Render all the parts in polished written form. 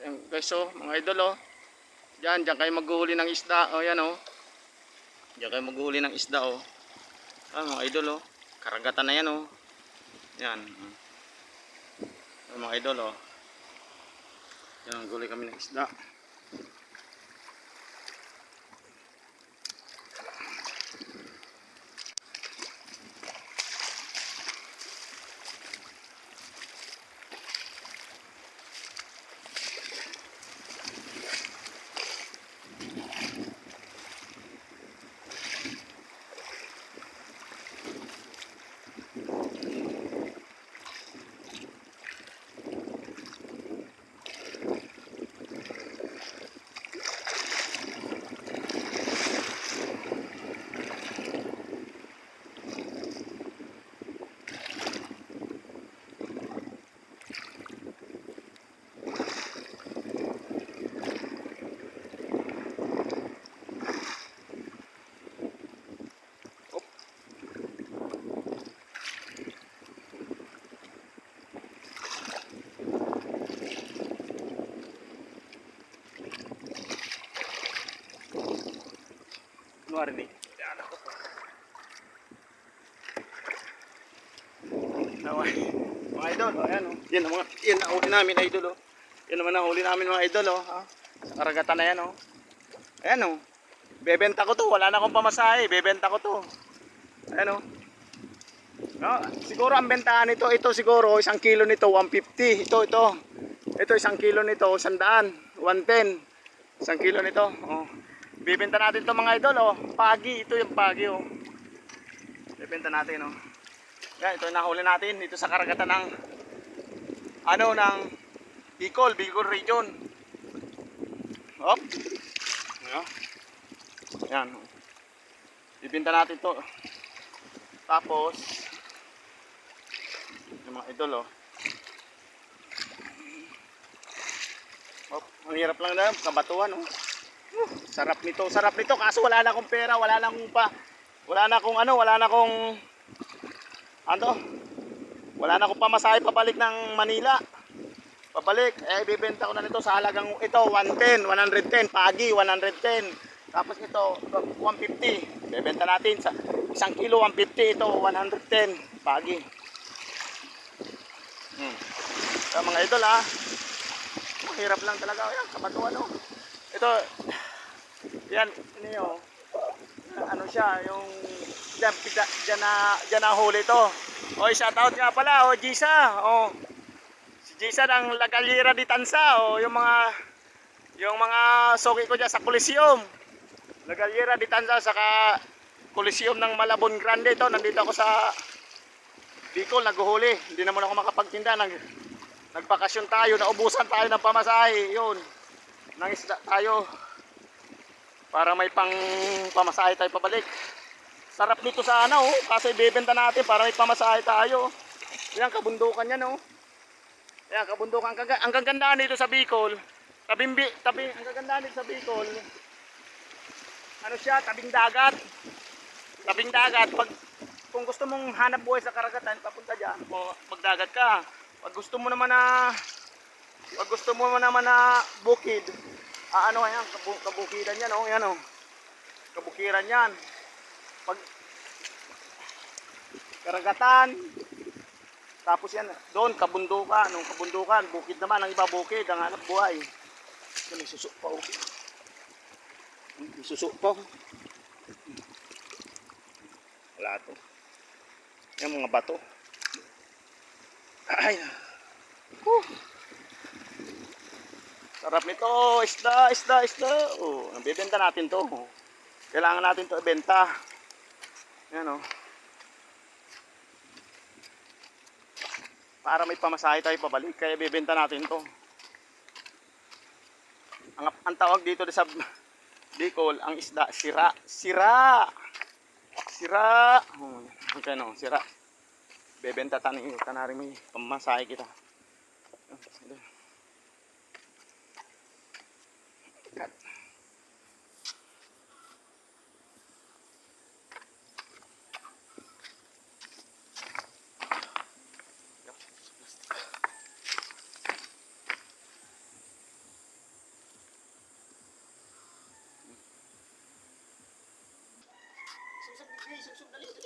Ayan, guys, oh, mga idol, oh. Diyan kayo maghuhuli ng isda. Oh, yan, oh. Diyan kayo maghuhuli ng isda, oh. Mga idol, oh. Karagatan na yan, oh. Yan. Mga idol, oh. Yan, gulay kami ng isda. Luar nih. Yan ako po. Mga idol, oh, ayan, oh. Yan ang mga, yan ang huli namin, idol, oh. Yan naman ang huli namin, mga idol, oh. Ha? Sa karagatan na yan, oh. Ayan, oh. Bebenta ko to, wala na akong pamasahe, bebenta ko to. Ayan, oh. No, siguro ang bentahan nito, ito siguro, 1 kilo nito, 150. Ito. Ito 1 kilo nito, 100, 110. 1 kilo nito, oh. Bibenta natin to, mga idol, oh. Pagi, ito yung pagi, oh. Bibenta natin, oh. Yan, ito yung nahuli natin dito sa karagatan ng ng Bicol region. Hop. Yan. Bibenta natin to. Tapos yung mga idol, oh. Hop, ang hirap lang na, kabatuan, oh. Sarap nito kaso wala na akong pera, wala na akong pamasahe pabalik ng Manila. Bibenta ko na nito sa halagang ito 110 pagi, 110. Tapos ito 150. Bibenta natin sa 1 kilo 150, ito 110 pagi. So, mga idol, ha. Mahirap lang talaga, yan, kabatuan, oh. Ito, yan, ano siya, yung dyan na huli to. O, shoutout nga pala, o, Gisa, o, si Gisa ng La Gallera de Tansa, o, yung mga soki ko dyan sa Coliseum, La Gallera de Tansa, saka Coliseum ng Malabon Grande, ito, nandito ako sa Bicol, naghuhuli, hindi naman ako makapagtinda, nagbakasyon tayo, naubusan tayo ng pamasahe, yun, nangisda tayo, para may pang pamasahe tayo pabalik. Sarap nito sana, oh, kasi ibebenta natin para may pamasahe tayo. Yan, kabundukan yan, oh. Yan, kabundukan. Ang kagandahan nito sa Bicol, ang kagandahan nito sa Bicol, ano siya, tabing dagat. Tabing dagat. Kung gusto mong hanap buhay sa karagatan, papunta dyan, magdagat ka. Pag gusto mo naman na bukid, ano yan, kabukiran yan, oh, yan, oh. Kabukiran yan. Pag karagatan, tapos yan, doon kabundukan, bukid naman, ang iba bukid, ang hanap buhay. May suso pa, oh. May suso pa. Wala to. Yan mga bato. Ay. Sarap nito, isda. Oh, bibenta natin to. Kailangan natin to ibenta. Yan, oh. Para may pamasahe tayo pabalik, kaya bibenta natin to. Ang tawag dito sa Bicol, ang isda, sira. Okay, no, sira. Bebenta tanari may pamasahe kita.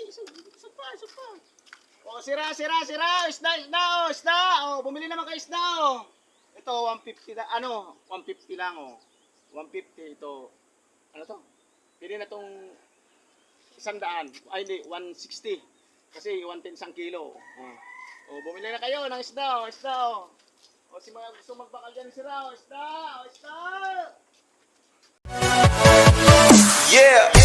Isa pa. Oh, sira. Isda. Oh, bumili naman kayo isda, oh. Ito, 150 na, 150 lang, oh. 150 ito. Ano to? Pili na tong 100. Ay, hindi, 160. Kasi 110 isang kilo. Oh, bumili na kayo ng isda, oh. O, si mga gusto magbakal dyan, sira, isda. Yeah.